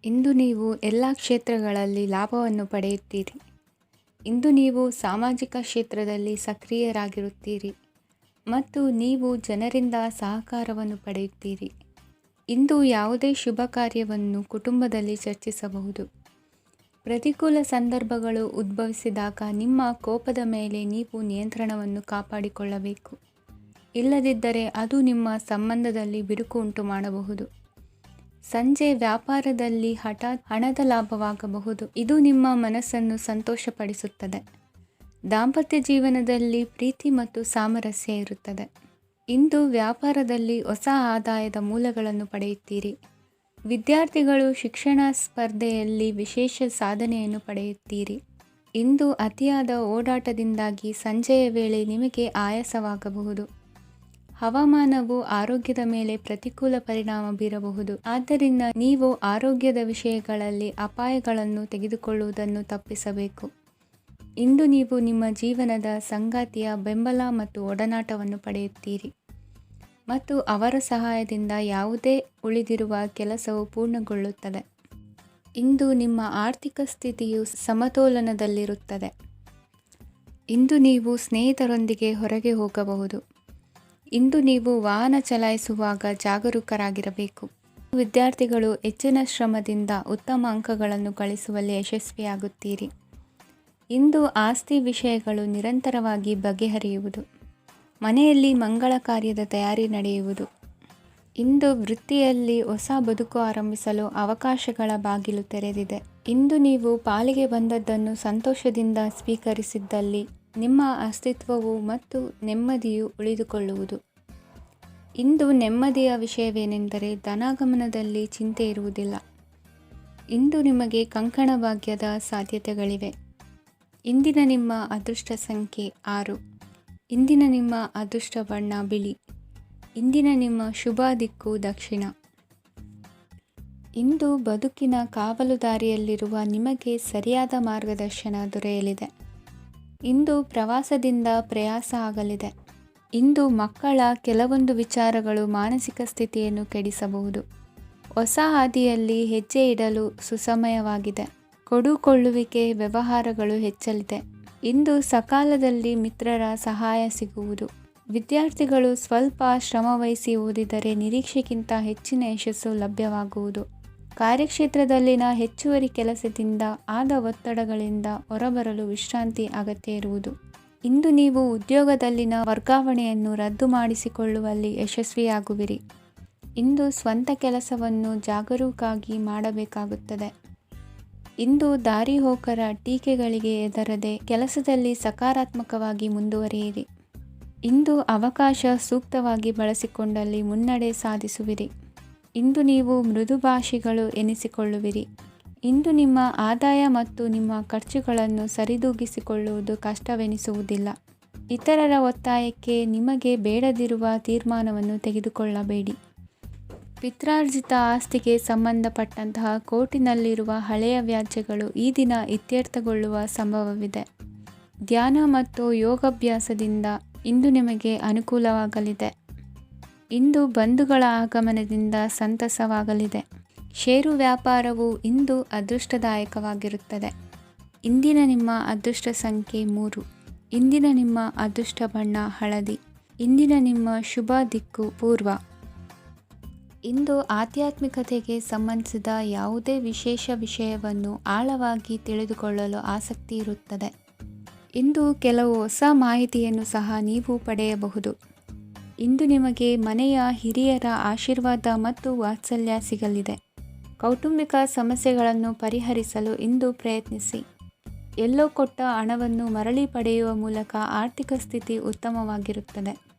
ಇಂದು ನೀವು ಎಲ್ಲ ಕ್ಷೇತ್ರಗಳಲ್ಲಿ ಲಾಭವನ್ನು ಪಡೆಯುತ್ತೀರಿ. ಇಂದು ನೀವು ಸಾಮಾಜಿಕ ಕ್ಷೇತ್ರದಲ್ಲಿ ಸಕ್ರಿಯರಾಗಿರುತ್ತೀರಿ ಮತ್ತು ನೀವು ಜನರಿಂದ ಸಹಕಾರವನ್ನು ಪಡೆಯುತ್ತೀರಿ. ಇಂದು ಯಾವುದೇ ಶುಭ ಕಾರ್ಯವನ್ನು ಕುಟುಂಬದಲ್ಲಿ ಚರ್ಚಿಸಬಹುದು. ಪ್ರತಿಕೂಲ ಸಂದರ್ಭಗಳು ಉದ್ಭವಿಸಿದಾಗ ನಿಮ್ಮ ಕೋಪದ ಮೇಲೆ ನೀವು ನಿಯಂತ್ರಣವನ್ನು ಕಾಪಾಡಿಕೊಳ್ಳಬೇಕು. ಇಲ್ಲದಿದ್ದರೆ ಅದು ನಿಮ್ಮ ಸಂಬಂಧದಲ್ಲಿ ಬಿರುಕು ಉಂಟು ಮಾಡಬಹುದು. ಸಂಜೆ ವ್ಯಾಪಾರದಲ್ಲಿ ಹಠಾತ್ ಹಣದ ಲಾಭವಾಗಬಹುದು. ಇದು ನಿಮ್ಮ ಮನಸ್ಸನ್ನು ಸಂತೋಷಪಡಿಸುತ್ತದೆ. ದಾಂಪತ್ಯ ಜೀವನದಲ್ಲಿ ಪ್ರೀತಿ ಮತ್ತು ಸಾಮರಸ್ಯ ಇರುತ್ತದೆ. ಇಂದು ವ್ಯಾಪಾರದಲ್ಲಿ ಹೊಸ ಆದಾಯದ ಮೂಲಗಳನ್ನು ಪಡೆಯುತ್ತೀರಿ. ವಿದ್ಯಾರ್ಥಿಗಳು ಶಿಕ್ಷಣ ಸ್ಪರ್ಧೆಯಲ್ಲಿ ವಿಶೇಷ ಸಾಧನೆಯನ್ನು ಪಡೆಯುತ್ತೀರಿ. ಇಂದು ಅತಿಯಾದ ಓಡಾಟದಿಂದಾಗಿ ಸಂಜೆಯ ವೇಳೆ ನಿಮಗೆ ಆಯಾಸವಾಗಬಹುದು. ಹವಾಮಾನವು ಆರೋಗ್ಯದ ಮೇಲೆ ಪ್ರತಿಕೂಲ ಪರಿಣಾಮ ಬೀರಬಹುದು. ಆದ್ದರಿಂದ ನೀವು ಆರೋಗ್ಯದ ವಿಷಯಗಳಲ್ಲಿ ಅಪಾಯಗಳನ್ನು ತೆಗೆದುಕೊಳ್ಳುವುದನ್ನು ತಪ್ಪಿಸಬೇಕು. ಇಂದು ನೀವು ನಿಮ್ಮ ಜೀವನದ ಸಂಗಾತಿಯ ಬೆಂಬಲ ಮತ್ತು ಒಡನಾಟವನ್ನು ಪಡೆಯುತ್ತೀರಿ ಮತ್ತು ಅವರ ಸಹಾಯದಿಂದ ಯಾವುದೇ ಉಳಿದಿರುವ ಕೆಲಸವು ಪೂರ್ಣಗೊಳ್ಳುತ್ತದೆ. ಇಂದು ನಿಮ್ಮ ಆರ್ಥಿಕ ಸ್ಥಿತಿಯು ಸಮತೋಲನದಲ್ಲಿರುತ್ತದೆ. ಇಂದು ನೀವು ಸ್ನೇಹಿತರೊಂದಿಗೆ ಹೊರಗೆ ಹೋಗಬಹುದು. ಇಂದು ನೀವು ವಾಹನ ಚಲಾಯಿಸುವಾಗ ಜಾಗರೂಕರಾಗಿರಬೇಕು. ವಿದ್ಯಾರ್ಥಿಗಳು ಹೆಚ್ಚಿನ ಶ್ರಮದಿಂದ ಉತ್ತಮ ಅಂಕಗಳನ್ನು ಗಳಿಸುವಲ್ಲಿ ಯಶಸ್ವಿಯಾಗುತ್ತೀರಿ. ಇಂದು ಆಸ್ತಿ ವಿಷಯಗಳು ನಿರಂತರವಾಗಿ ಬಗೆಹರಿಯುವುದು. ಮನೆಯಲ್ಲಿ ಮಂಗಳ ಕಾರ್ಯದ ತಯಾರಿ ನಡೆಯುವುದು. ಇಂದು ವೃತ್ತಿಯಲ್ಲಿ ಹೊಸ ಬದುಕು ಆರಂಭಿಸಲು ಅವಕಾಶಗಳ ಬಾಗಿಲು ತೆರೆದಿದೆ. ಇಂದು ನೀವು ಪಾಲಿಗೆ ಬಂದದ್ದನ್ನು ಸಂತೋಷದಿಂದ ಸ್ವೀಕರಿಸಿದ್ದಲ್ಲಿ ನಿಮ್ಮ ಅಸ್ತಿತ್ವವು ಮತ್ತು ನೆಮ್ಮದಿಯು ಉಳಿದುಕೊಳ್ಳುವುದು. ಇಂದು ನೆಮ್ಮದಿಯ ವಿಷಯವೇನೆಂದರೆ ಧನಾಗಮನದಲ್ಲಿ ಚಿಂತೆ ಇರುವುದಿಲ್ಲ. ಇಂದು ನಿಮಗೆ ಕಂಕಣ ಭಾಗ್ಯದ ಸಾಧ್ಯತೆಗಳಿವೆ. ಇಂದಿನ ನಿಮ್ಮ ಅದೃಷ್ಟ ಸಂಖ್ಯೆ 6. ಇಂದಿನ ನಿಮ್ಮ ಅದೃಷ್ಟ ಬಣ್ಣ ಬಿಳಿ. ಇಂದಿನ ನಿಮ್ಮ ಶುಭ ದಿಕ್ಕು ದಕ್ಷಿಣ. ಇಂದು ಬದುಕಿನ ಕಾವಲುದಾರಿಯಲ್ಲಿರುವ ನಿಮಗೆ ಸರಿಯಾದ ಮಾರ್ಗದರ್ಶನ ದೊರೆಯಲಿದೆ. ಇಂದು ಪ್ರವಾಸದಿಂದ ಪ್ರಯಾಸ ಆಗಲಿದೆ. ಇಂದು ಮಕ್ಕಳ ಕೆಲವೊಂದು ವಿಚಾರಗಳು ಮಾನಸಿಕ ಸ್ಥಿತಿಯನ್ನು ಕೆಡಿಸಬಹುದು. ಹೊಸ ಹಾದಿಯಲ್ಲಿ ಹೆಜ್ಜೆ ಇಡಲು ಸುಸಮಯವಾಗಿದೆ. ಕೊಡುಕೊಳ್ಳುವಿಕೆ ವ್ಯವಹಾರಗಳು ಹೆಚ್ಚಲಿದೆ. ಇಂದು ಸಕಾಲದಲ್ಲಿ ಮಿತ್ರರ ಸಹಾಯ ಸಿಗುವುದು. ವಿದ್ಯಾರ್ಥಿಗಳು ಸ್ವಲ್ಪ ಶ್ರಮವಹಿಸಿ ಓದಿದರೆ ನಿರೀಕ್ಷೆಗಿಂತ ಹೆಚ್ಚಿನ ಯಶಸ್ಸು ಲಭ್ಯವಾಗುವುದು. ಕಾರ್ಯಕ್ಷೇತ್ರದಲ್ಲಿನ ಹೆಚ್ಚುವರಿ ಕೆಲಸದಿಂದ ಆದ ಒತ್ತಡಗಳಿಂದ ಹೊರಬರಲು ವಿಶ್ರಾಂತಿ ಅಗತ್ಯ ಇರುವುದು. ಇಂದು ನೀವು ಉದ್ಯೋಗದಲ್ಲಿನ ವರ್ಗಾವಣೆಯನ್ನು ರದ್ದು ಮಾಡಿಸಿಕೊಳ್ಳುವಲ್ಲಿ ಯಶಸ್ವಿಯಾಗುವಿರಿ. ಇಂದು ಸ್ವಂತ ಕೆಲಸವನ್ನು ಜಾಗರೂಕರಾಗಿ ಮಾಡಬೇಕಾಗುತ್ತದೆ. ಇಂದು ದಾರಿಹೋಕರ ಟೀಕೆಗಳಿಗೆ ಹೆದರದೆ ಕೆಲಸದಲ್ಲಿ ಸಕಾರಾತ್ಮಕವಾಗಿ ಮುಂದುವರಿಯಿರಿ. ಇಂದು ಅವಕಾಶ ಸೂಕ್ತವಾಗಿ ಬಳಸಿಕೊಂಡಲ್ಲಿ ಮುನ್ನಡೆ ಸಾಧಿಸುವಿರಿ. ಇಂದು ನೀವು ಮೃದುಭಾಷಿಗಳು ಎನಿಸಿಕೊಳ್ಳುವಿರಿ. ಇಂದು ನಿಮ್ಮ ಆದಾಯ ಮತ್ತು ನಿಮ್ಮ ಖರ್ಚುಗಳನ್ನು ಸರಿದೂಗಿಸಿಕೊಳ್ಳುವುದು ಕಷ್ಟವೆನಿಸುವುದಿಲ್ಲ. ಇತರರ ಒತ್ತಾಯಕ್ಕೆ ನಿಮಗೆ ಬೇಡದಿರುವ ತೀರ್ಮಾನವನ್ನು ತೆಗೆದುಕೊಳ್ಳಬೇಡಿ. ಪಿತ್ರಾರ್ಜಿತ ಆಸ್ತಿಗೆ ಸಂಬಂಧಪಟ್ಟಂತಹ ಕೋರ್ಟಿನಲ್ಲಿರುವ ಹಳೆಯ ವ್ಯಾಜ್ಯಗಳು ಈ ದಿನ ಇತ್ಯರ್ಥಗೊಳ್ಳುವ ಸಂಭವವಿದೆ. ಧ್ಯಾನ ಮತ್ತು ಯೋಗಾಭ್ಯಾಸದಿಂದ ಇಂದು ನಿಮಗೆ ಅನುಕೂಲವಾಗಲಿದೆ. ಇಂದು ಬಂಧುಗಳ ಆಗಮನದಿಂದ ಸಂತಸವಾಗಲಿದೆ. ಷೇರು ವ್ಯಾಪಾರವು ಇಂದು ಅದೃಷ್ಟದಾಯಕವಾಗಿರುತ್ತದೆ. ಇಂದಿನ ನಿಮ್ಮ ಅದೃಷ್ಟ ಸಂಖ್ಯೆ 3. ಇಂದಿನ ನಿಮ್ಮ ಅದೃಷ್ಟ ಬಣ್ಣ ಹಳದಿ. ಇಂದಿನ ನಿಮ್ಮ ಶುಭ ದಿಕ್ಕು ಪೂರ್ವ. ಇಂದು ಆಧ್ಯಾತ್ಮಿಕತೆಗೆ ಸಂಬಂಧಿಸಿದ ಯಾವುದೇ ವಿಶೇಷ ವಿಷಯವನ್ನು ಆಳವಾಗಿ ತಿಳಿದುಕೊಳ್ಳಲು ಆಸಕ್ತಿ ಇರುತ್ತದೆ. ಇಂದು ಕೆಲವು ಹೊಸ ಮಾಹಿತಿಯನ್ನು ಸಹ ನೀವು ಪಡೆಯಬಹುದು. ಇಂದು ನಿಮಗೆ ಮನೆಯ ಹಿರಿಯರ ಆಶೀರ್ವಾದ ಮತ್ತು ವಾತ್ಸಲ್ಯ ಸಿಗಲಿದೆ. ಕೌಟುಂಬಿಕ ಸಮಸ್ಯೆಗಳನ್ನು ಪರಿಹರಿಸಲು ಇಂದು ಪ್ರಯತ್ನಿಸಿ. ಎಲ್ಲೋ ಕೊಟ್ಟ ಹಣವನ್ನು ಮರಳಿ ಪಡೆಯುವ ಮೂಲಕ ಆರ್ಥಿಕ ಸ್ಥಿತಿ ಉತ್ತಮವಾಗಿರುತ್ತದೆ.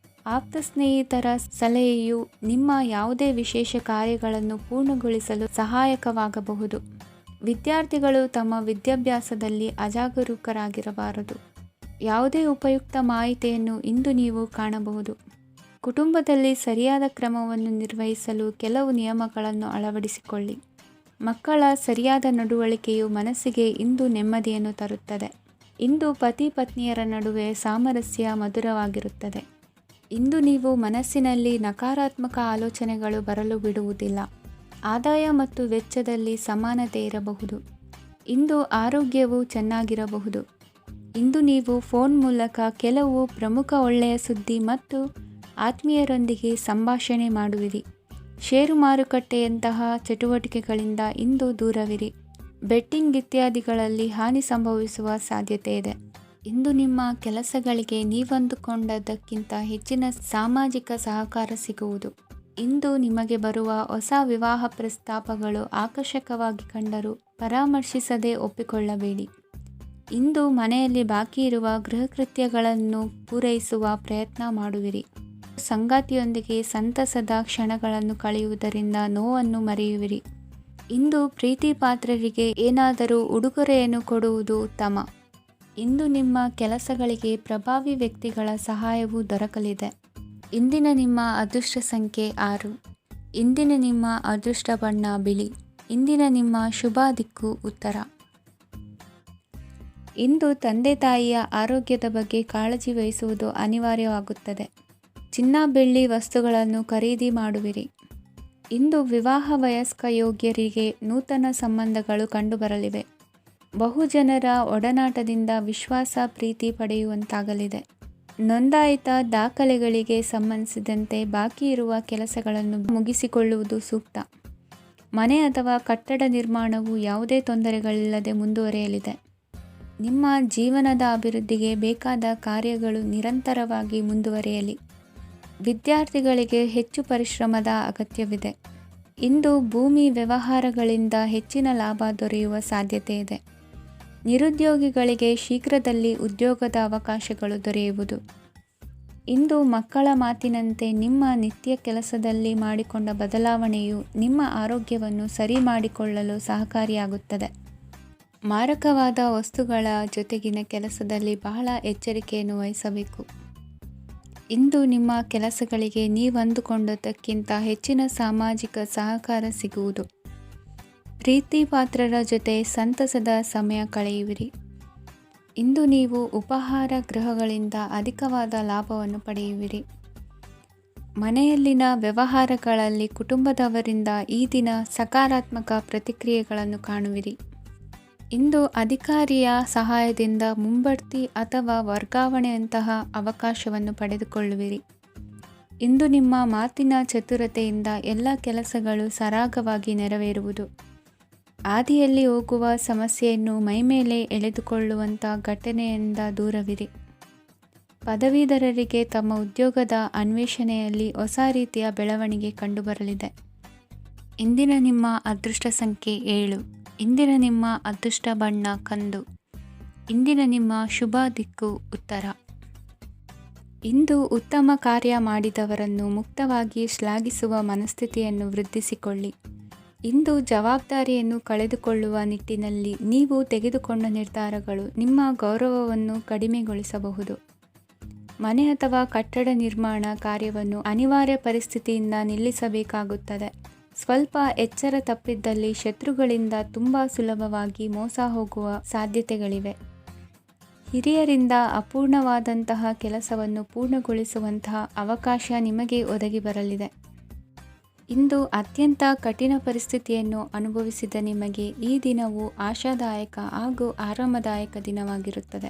ಆಪ್ತ ಸ್ನೇಹಿತರ ಸಲಹೆಯು ನಿಮ್ಮ ಯಾವುದೇ ವಿಶೇಷ ಕಾರ್ಯಗಳನ್ನು ಪೂರ್ಣಗೊಳಿಸಲು ಸಹಾಯಕವಾಗಬಹುದು. ವಿದ್ಯಾರ್ಥಿಗಳು ತಮ್ಮ ವಿದ್ಯಾಭ್ಯಾಸದಲ್ಲಿ ಅಜಾಗರೂಕರಾಗಿರಬಾರದು. ಯಾವುದೇ ಉಪಯುಕ್ತ ಮಾಹಿತಿಯನ್ನು ಇಂದು ನೀವು ಕಾಣಬಹುದು. ಕುಟುಂಬದಲ್ಲಿ ಸರಿಯಾದ ಕ್ರಮವನ್ನು ನಿರ್ವಹಿಸಲು ಕೆಲವು ನಿಯಮಗಳನ್ನು ಅಳವಡಿಸಿಕೊಳ್ಳಿ. ಮಕ್ಕಳ ಸರಿಯಾದ ನಡವಳಿಕೆಯು ಮನಸ್ಸಿಗೆ ಇಂದು ನೆಮ್ಮದಿಯನ್ನು ತರುತ್ತದೆ. ಇಂದು ಪತಿ ಪತ್ನಿಯರ ನಡುವೆ ಸಾಮರಸ್ಯ ಮಧುರವಾಗಿರುತ್ತದೆ. ಇಂದು ನೀವು ಮನಸ್ಸಿನಲ್ಲಿ ನಕಾರಾತ್ಮಕ ಆಲೋಚನೆಗಳು ಬರಲು ಬಿಡುವುದಿಲ್ಲ. ಆದಾಯ ಮತ್ತು ವೆಚ್ಚದಲ್ಲಿ ಸಮಾನತೆ ಇರಬಹುದು. ಇಂದು ಆರೋಗ್ಯವು ಚೆನ್ನಾಗಿರಬಹುದು. ಇಂದು ನೀವು ಫೋನ್ ಮೂಲಕ ಕೆಲವು ಪ್ರಮುಖ ಒಳ್ಳೆಯ ಸುದ್ದಿ ಮತ್ತು ಆತ್ಮೀಯರೊಂದಿಗೆ ಸಂಭಾಷಣೆ ಮಾಡುವಿರಿ. ಷೇರು ಮಾರುಕಟ್ಟೆಯಂತಹ ಚಟುವಟಿಕೆಗಳಿಂದ ಇಂದು ದೂರವಿರಿ. ಬೆಟ್ಟಿಂಗ್ ಇತ್ಯಾದಿಗಳಲ್ಲಿ ಹಾನಿ ಸಂಭವಿಸುವ ಸಾಧ್ಯತೆ ಇದೆ. ಇಂದು ನಿಮ್ಮ ಕೆಲಸಗಳಿಗೆ ನೀವಂದುಕೊಂಡದ್ದಕ್ಕಿಂತ ಹೆಚ್ಚಿನ ಸಾಮಾಜಿಕ ಸಹಕಾರ ಸಿಗುವುದು. ಇಂದು ನಿಮಗೆ ಬರುವ ಹೊಸ ವಿವಾಹ ಪ್ರಸ್ತಾಪಗಳು ಆಕರ್ಷಕವಾಗಿ ಕಂಡರೂ ಪರಾಮರ್ಶಿಸದೆ ಒಪ್ಪಿಕೊಳ್ಳಬೇಡಿ. ಇಂದು ಮನೆಯಲ್ಲಿ ಬಾಕಿ ಇರುವ ಗೃಹಕೃತ್ಯಗಳನ್ನು ಪೂರೈಸುವ ಪ್ರಯತ್ನ ಮಾಡುವಿರಿ. ಸಂಗಾತಿಯೊಂದಿಗೆ ಸಂತಸದ ಕ್ಷಣಗಳನ್ನು ಕಳೆಯುವುದರಿಂದ ನೋವನ್ನು ಮರೆಯುವಿರಿ. ಇಂದು ಪ್ರೀತಿ ಪಾತ್ರರಿಗೆ ಏನಾದರೂ ಉಡುಗೊರೆಯನ್ನು ಕೊಡುವುದು ಉತ್ತಮ. ಇಂದು ನಿಮ್ಮ ಕೆಲಸಗಳಿಗೆ ಪ್ರಭಾವಿ ವ್ಯಕ್ತಿಗಳ ಸಹಾಯವು ದೊರಕಲಿದೆ. ಇಂದಿನ ನಿಮ್ಮ ಅದೃಷ್ಟ ಸಂಖ್ಯೆ 6. ಇಂದಿನ ನಿಮ್ಮ ಅದೃಷ್ಟ ಬಣ್ಣ ಬಿಳಿ. ಇಂದಿನ ನಿಮ್ಮ ಶುಭ ದಿಕ್ಕು ಉತ್ತರ. ಇಂದು ತಂದೆ ತಾಯಿಯ ಆರೋಗ್ಯದ ಬಗ್ಗೆ ಕಾಳಜಿ ವಹಿಸುವುದು ಅನಿವಾರ್ಯವಾಗುತ್ತದೆ. ಚಿನ್ನ ಬೆಳ್ಳಿ ವಸ್ತುಗಳನ್ನು ಖರೀದಿ ಮಾಡುವಿರಿ. ಇಂದು ವಿವಾಹ ವಯಸ್ಕ ಯೋಗ್ಯರಿಗೆ ನೂತನ ಸಂಬಂಧಗಳು ಕಂಡುಬರಲಿವೆ. ಬಹುಜನರ ಒಡನಾಟದಿಂದ ವಿಶ್ವಾಸ ಪ್ರೀತಿ ಪಡೆಯುವಂತಾಗಲಿದೆ. ನೋಂದಾಯಿತ ದಾಖಲೆಗಳಿಗೆ ಸಂಬಂಧಿಸಿದಂತೆ ಬಾಕಿ ಇರುವ ಕೆಲಸಗಳನ್ನು ಮುಗಿಸಿಕೊಳ್ಳುವುದು ಸೂಕ್ತ. ಮನೆ ಅಥವಾ ಕಟ್ಟಡ ನಿರ್ಮಾಣವು ಯಾವುದೇ ತೊಂದರೆಗಳಿಲ್ಲದೆ ಮುಂದುವರಿಯಲಿದೆ. ನಿಮ್ಮ ಜೀವನದ ಅಭಿವೃದ್ಧಿಗೆ ಬೇಕಾದ ಕಾರ್ಯಗಳು ನಿರಂತರವಾಗಿ ಮುಂದುವರಿಯಲಿ. ವಿದ್ಯಾರ್ಥಿಗಳಿಗೆ ಹೆಚ್ಚು ಪರಿಶ್ರಮದ ಅಗತ್ಯವಿದೆ. ಇಂದು ಭೂಮಿ ವ್ಯವಹಾರಗಳಿಂದ ಹೆಚ್ಚಿನ ಲಾಭ ದೊರೆಯುವ ಸಾಧ್ಯತೆ ಇದೆ. ನಿರುದ್ಯೋಗಿಗಳಿಗೆ ಶೀಘ್ರದಲ್ಲಿ ಉದ್ಯೋಗದ ಅವಕಾಶಗಳು ದೊರೆಯುವುದು. ಇಂದು ಮಕ್ಕಳ ಮಾತಿನಂತೆ ನಿಮ್ಮ ನಿತ್ಯ ಕೆಲಸದಲ್ಲಿ ಮಾಡಿಕೊಂಡ ಬದಲಾವಣೆಯು ನಿಮ್ಮ ಆರೋಗ್ಯವನ್ನು ಸರಿ ಮಾಡಿಕೊಳ್ಳಲು ಸಹಕಾರಿಯಾಗುತ್ತದೆ. ಮಾರಕವಾದ ವಸ್ತುಗಳ ಜೊತೆಗಿನ ಕೆಲಸದಲ್ಲಿ ಬಹಳ ಎಚ್ಚರಿಕೆಯನ್ನು ವಹಿಸಬೇಕು. ಇಂದು ನಿಮ್ಮ ಕೆಲಸಗಳಿಗೆ ನೀವಂದುಕೊಂಡದ್ದಕ್ಕಿಂತ ಹೆಚ್ಚಿನ ಸಾಮಾಜಿಕ ಸಹಕಾರ ಸಿಗುವುದು. ಪ್ರೀತಿ ಪಾತ್ರರ ಜೊತೆ ಸಂತಸದ ಸಮಯ ಕಳೆಯುವಿರಿ. ಇಂದು ನೀವು ಉಪಹಾರ ಗೃಹಗಳಿಂದ ಅಧಿಕವಾದ ಲಾಭವನ್ನು ಪಡೆಯುವಿರಿ. ಮನೆಯಲ್ಲಿನ ವ್ಯವಹಾರಗಳಲ್ಲಿ ಕುಟುಂಬದವರಿಂದ ಈ ದಿನ ಸಕಾರಾತ್ಮಕ ಪ್ರತಿಕ್ರಿಯೆಗಳನ್ನು ಕಾಣುವಿರಿ. ಇಂದು ಅಧಿಕಾರಿಯ ಸಹಾಯದಿಂದ ಮುಂಬಡ್ತಿ ಅಥವಾ ವರ್ಗಾವಣೆಯಂತಹ ಅವಕಾಶವನ್ನು ಪಡೆದುಕೊಳ್ಳುವಿರಿ. ಇಂದು ನಿಮ್ಮ ಮಾತಿನ ಚತುರತೆಯಿಂದ ಎಲ್ಲ ಕೆಲಸಗಳು ಸರಾಗವಾಗಿ ನೆರವೇರುವುದು. ಹಾದಿಯಲ್ಲಿ ಹೋಗುವ ಸಮಸ್ಯೆಯನ್ನು ಮೈಮೇಲೆ ಎಳೆದುಕೊಳ್ಳುವಂಥ ಘಟನೆಯಿಂದ ದೂರವಿರಿ. ಪದವೀಧರರಿಗೆ ತಮ್ಮ ಉದ್ಯೋಗದ ಅನ್ವೇಷಣೆಯಲ್ಲಿ ಹೊಸ ರೀತಿಯ ಬೆಳವಣಿಗೆ ಕಂಡುಬರಲಿದೆ. ಇಂದಿನ ನಿಮ್ಮ ಅದೃಷ್ಟ ಸಂಖ್ಯೆ 7. ಇಂದಿನ ನಿಮ್ಮ ಅದೃಷ್ಟ ಬಣ್ಣ ಕಂದು. ಇಂದಿನ ನಿಮ್ಮ ಶುಭ ದಿಕ್ಕು ಉತ್ತರ. ಇಂದು ಉತ್ತಮ ಕಾರ್ಯ ಮಾಡಿದವರನ್ನು ಮುಕ್ತವಾಗಿ ಶ್ಲಾಘಿಸುವ ಮನಸ್ಥಿತಿಯನ್ನು ವೃದ್ಧಿಸಿಕೊಳ್ಳಿ. ಇಂದು ಜವಾಬ್ದಾರಿಯನ್ನು ಕಳೆದುಕೊಳ್ಳುವ ನಿಟ್ಟಿನಲ್ಲಿ ನೀವು ತೆಗೆದುಕೊಂಡ ನಿರ್ಧಾರಗಳು ನಿಮ್ಮ ಗೌರವವನ್ನು ಕಡಿಮೆಗೊಳಿಸಬಹುದು. ಮನೆ ಅಥವಾ ಕಟ್ಟಡ ನಿರ್ಮಾಣ ಕಾರ್ಯವನ್ನು ಅನಿವಾರ್ಯ ಪರಿಸ್ಥಿತಿಯಿಂದ ನಿಲ್ಲಿಸಬೇಕಾಗುತ್ತದೆ. ಸ್ವಲ್ಪ ಎಚ್ಚರ ತಪ್ಪಿದ್ದಲ್ಲಿ ಶತ್ರುಗಳಿಂದ ತುಂಬ ಸುಲಭವಾಗಿ ಮೋಸ ಹೋಗುವ ಸಾಧ್ಯತೆಗಳಿವೆ. ಹಿರಿಯರಿಂದ ಅಪೂರ್ಣವಾದಂತಹ ಕೆಲಸವನ್ನು ಪೂರ್ಣಗೊಳಿಸುವಂತಹ ಅವಕಾಶ ನಿಮಗೆ ಒದಗಿ ಬರಲಿದೆ. ಇಂದು ಅತ್ಯಂತ ಕಠಿಣ ಪರಿಸ್ಥಿತಿಯನ್ನು ಅನುಭವಿಸಿದ ನಿಮಗೆ ಈ ದಿನವು ಆಶಾದಾಯಕ ಹಾಗೂ ಆರಾಮದಾಯಕ ದಿನವಾಗಿರುತ್ತದೆ.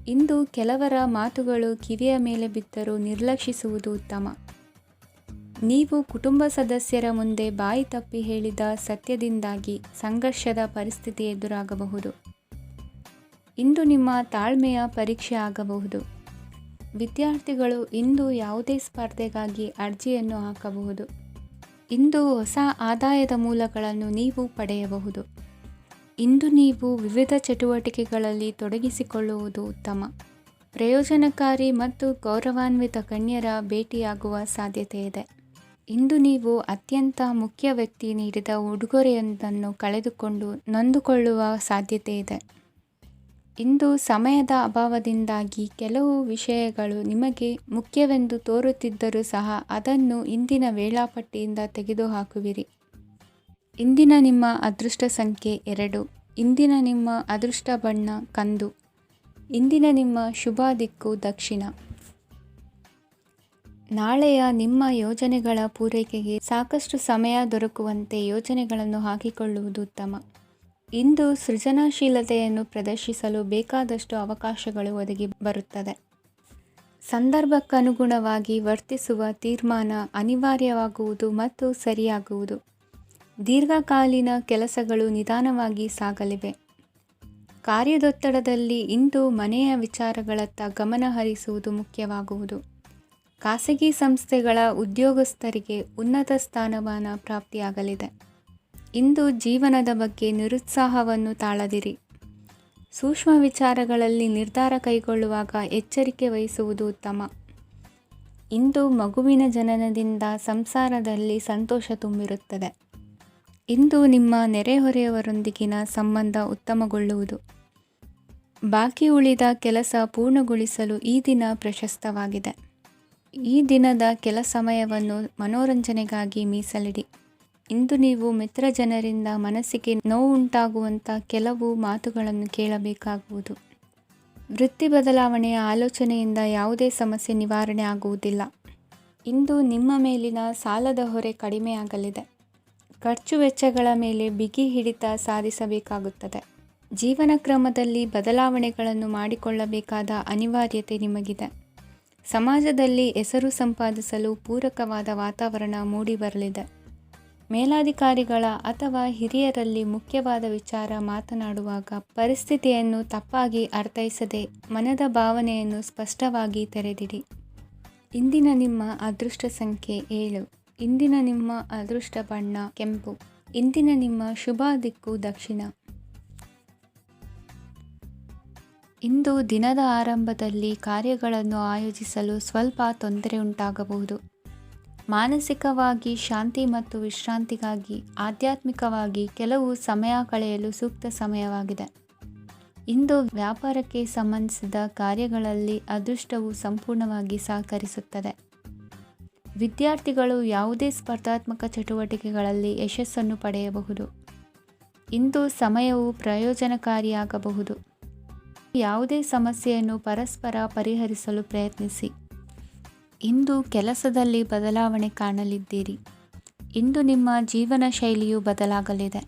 ಇಂದು ಕೆಲವರ ಮಾತುಗಳು ಕಿವಿಯ ಮೇಲೆ ಬಿದ್ದರೂ ನಿರ್ಲಕ್ಷಿಸುವುದು ಉತ್ತಮ. ನೀವು ಕುಟುಂಬ ಸದಸ್ಯರ ಮುಂದೆ ಬಾಯಿ ತಪ್ಪಿ ಹೇಳಿದ ಸತ್ಯದಿಂದಾಗಿ ಸಂಘರ್ಷದ ಪರಿಸ್ಥಿತಿ ಎದುರಾಗಬಹುದು. ಇಂದು ನಿಮ್ಮ ತಾಳ್ಮೆಯ ಪರೀಕ್ಷೆ ಆಗಬಹುದು. ವಿದ್ಯಾರ್ಥಿಗಳು ಇಂದು ಯಾವುದೇ ಸ್ಪರ್ಧೆಗಾಗಿ ಅರ್ಜಿಯನ್ನು ಹಾಕಬಹುದು. ಇಂದು ಹೊಸ ಆದಾಯದ ಮೂಲಗಳನ್ನು ನೀವು ಪಡೆಯಬಹುದು. ಇಂದು ನೀವು ವಿವಿಧ ಚಟುವಟಿಕೆಗಳಲ್ಲಿ ತೊಡಗಿಸಿಕೊಳ್ಳುವುದು ಉತ್ತಮ. ಪ್ರಯೋಜನಕಾರಿ ಮತ್ತು ಗೌರವಾನ್ವಿತ ಗಣ್ಯರ ಭೇಟಿಯಾಗುವ ಸಾಧ್ಯತೆ ಇದೆ. ಇಂದು ನೀವು ಅತ್ಯಂತ ಮುಖ್ಯ ವ್ಯಕ್ತಿ ನೀಡಿದ ಉಡುಗೊರೆಯೊಂದನ್ನು ಕಳೆದುಕೊಂಡು ನೊಂದುಕೊಳ್ಳುವ ಸಾಧ್ಯತೆ ಇದೆ. ಇಂದು ಸಮಯದ ಅಭಾವದಿಂದಾಗಿ ಕೆಲವು ವಿಷಯಗಳು ನಿಮಗೆ ಮುಖ್ಯವೆಂದು ತೋರುತ್ತಿದ್ದರೂ ಸಹ ಅದನ್ನು ಇಂದಿನ ವೇಳಾಪಟ್ಟಿಯಿಂದ ತೆಗೆದುಹಾಕುವಿರಿ. ಇಂದಿನ ನಿಮ್ಮ ಅದೃಷ್ಟ ಸಂಖ್ಯೆ 2. ಇಂದಿನ ನಿಮ್ಮ ಅದೃಷ್ಟ ಬಣ್ಣ ಕಂದು. ಇಂದಿನ ನಿಮ್ಮ ಶುಭ ದಿಕ್ಕು ದಕ್ಷಿಣ. ನಾಳೆಯ ನಿಮ್ಮ ಯೋಜನೆಗಳ ಪೂರೈಕೆಗೆ ಸಾಕಷ್ಟು ಸಮಯ ದೊರಕುವಂತೆ ಯೋಜನೆಗಳನ್ನು ಹಾಕಿಕೊಳ್ಳುವುದು ಉತ್ತಮ. ಇಂದು ಸೃಜನಶೀಲತೆಯನ್ನು ಪ್ರದರ್ಶಿಸಲು ಬೇಕಾದಷ್ಟು ಅವಕಾಶಗಳು ಒದಗಿ ಬರುತ್ತದೆ. ಸಂದರ್ಭಕ್ಕನುಗುಣವಾಗಿ ವರ್ತಿಸುವ ತೀರ್ಮಾನ ಅನಿವಾರ್ಯವಾಗುವುದು ಮತ್ತು ಸರಿಯಾಗುವುದು. ದೀರ್ಘಕಾಲೀನ ಕೆಲಸಗಳು ನಿಧಾನವಾಗಿ ಸಾಗಲಿವೆ. ಕಾರ್ಯದೊತ್ತಡದಲ್ಲಿ ಇಂದು ಮನೆಯ ವಿಚಾರಗಳತ್ತ ಗಮನ ಹರಿಸುವುದು ಮುಖ್ಯವಾಗುವುದು. ಖಾಸಗಿ ಸಂಸ್ಥೆಗಳ ಉದ್ಯೋಗಸ್ಥರಿಗೆ ಉನ್ನತ ಸ್ಥಾನಮಾನ ಪ್ರಾಪ್ತಿಯಾಗಲಿದೆ. ಇಂದು ಜೀವನದ ಬಗ್ಗೆ ನಿರುತ್ಸಾಹವನ್ನು ತಾಳದಿರಿ. ಸೂಕ್ಷ್ಮ ವಿಚಾರಗಳಲ್ಲಿ ನಿರ್ಧಾರ ಕೈಗೊಳ್ಳುವಾಗ ಎಚ್ಚರಿಕೆ ವಹಿಸುವುದು ಉತ್ತಮ. ಇಂದು ಮಗುವಿನ ಜನನದಿಂದ ಸಂಸಾರದಲ್ಲಿ ಸಂತೋಷ ತುಂಬಿರುತ್ತದೆ. ಇಂದು ನಿಮ್ಮ ನೆರೆಹೊರೆಯವರೊಂದಿಗಿನ ಸಂಬಂಧ ಉತ್ತಮಗೊಳ್ಳುವುದು. ಬಾಕಿ ಉಳಿದ ಕೆಲಸ ಪೂರ್ಣಗೊಳಿಸಲು ಈ ದಿನ ಪ್ರಶಸ್ತವಾಗಿದೆ. ಈ ದಿನದ ಕೆಲ ಸಮಯವನ್ನು ಮನೋರಂಜನೆಗಾಗಿ ಮೀಸಲಿಡಿ. ಇಂದು ನೀವು ಮಿತ್ರ ಜನರಿಂದ ಮನಸ್ಸಿಗೆ ನೋವುಂಟಾಗುವಂಥ ಕೆಲವು ಮಾತುಗಳನ್ನು ಕೇಳಬೇಕಾಗುವುದು. ವೃತ್ತಿ ಬದಲಾವಣೆಯ ಆಲೋಚನೆಯಿಂದ ಯಾವುದೇ ಸಮಸ್ಯೆ ನಿವಾರಣೆ ಆಗುವುದಿಲ್ಲ. ಇಂದು ನಿಮ್ಮ ಮೇಲಿನ ಸಾಲದ ಹೊರೆ ಕಡಿಮೆಯಾಗಲಿದೆ. ಖರ್ಚು ವೆಚ್ಚಗಳ ಮೇಲೆ ಬಿಗಿ ಹಿಡಿತ ಸಾಧಿಸಬೇಕಾಗುತ್ತದೆ. ಜೀವನ ಕ್ರಮದಲ್ಲಿ ಬದಲಾವಣೆಗಳನ್ನು ಮಾಡಿಕೊಳ್ಳಬೇಕಾದ ಅನಿವಾರ್ಯತೆ ನಿಮಗಿದೆ. ಸಮಾಜದಲ್ಲಿ ಹೆಸರು ಸಂಪಾದಿಸಲು ಪೂರಕವಾದ ವಾತಾವರಣ ಮೂಡಿಬರಲಿದೆ. ಮೇಲಾಧಿಕಾರಿಗಳ ಅಥವಾ ಹಿರಿಯರಲ್ಲಿ ಮುಖ್ಯವಾದ ವಿಚಾರ ಮಾತನಾಡುವಾಗ ಪರಿಸ್ಥಿತಿಯನ್ನು ತಪ್ಪಾಗಿ ಅರ್ಥೈಸದೆ ಮನದ ಭಾವನೆಯನ್ನು ಸ್ಪಷ್ಟವಾಗಿ ತೆರೆದಿಡಿ. ಇಂದಿನ ನಿಮ್ಮ ಅದೃಷ್ಟ ಸಂಖ್ಯೆ 7. ಇಂದಿನ ನಿಮ್ಮ ಅದೃಷ್ಟ ಬಣ್ಣ ಕೆಂಪು. ಇಂದಿನ ನಿಮ್ಮ ಶುಭ ದಿಕ್ಕು ದಕ್ಷಿಣ. ಇಂದು ದಿನದ ಆರಂಭದಲ್ಲಿ ಕಾರ್ಯಗಳನ್ನು ಆಯೋಜಿಸಲು ಸ್ವಲ್ಪ ತೊಂದರೆ ಉಂಟಾಗಬಹುದು. ಮಾನಸಿಕವಾಗಿ ಶಾಂತಿ ಮತ್ತು ವಿಶ್ರಾಂತಿಗಾಗಿ ಆಧ್ಯಾತ್ಮಿಕವಾಗಿ ಕೆಲವು ಸಮಯ ಕಳೆಯಲು ಸೂಕ್ತ ಸಮಯವಾಗಿದೆ. ಇಂದು ವ್ಯಾಪಾರಕ್ಕೆ ಸಂಬಂಧಿಸಿದ ಕಾರ್ಯಗಳಲ್ಲಿ ಅದೃಷ್ಟವು ಸಂಪೂರ್ಣವಾಗಿ ಸಹಕರಿಸುತ್ತದೆ. ವಿದ್ಯಾರ್ಥಿಗಳು ಯಾವುದೇ ಸ್ಪರ್ಧಾತ್ಮಕ ಚಟುವಟಿಕೆಗಳಲ್ಲಿ ಯಶಸ್ಸನ್ನು ಪಡೆಯಬಹುದು. ಇಂದು ಸಮಯವು ಪ್ರಯೋಜನಕಾರಿಯಾಗಬಹುದು. ಯಾವುದೇ ಸಮಸ್ಯೆಯನ್ನು ಪರಸ್ಪರ ಪರಿಹರಿಸಲು ಪ್ರಯತ್ನಿಸಿ. ಇಂದು ಕೆಲಸದಲ್ಲಿ ಬದಲಾವಣೆ ಕಾಣಲಿದ್ದೀರಿ. ಇಂದು ನಿಮ್ಮ ಜೀವನ ಶೈಲಿಯು ಬದಲಾಗಲಿದೆ.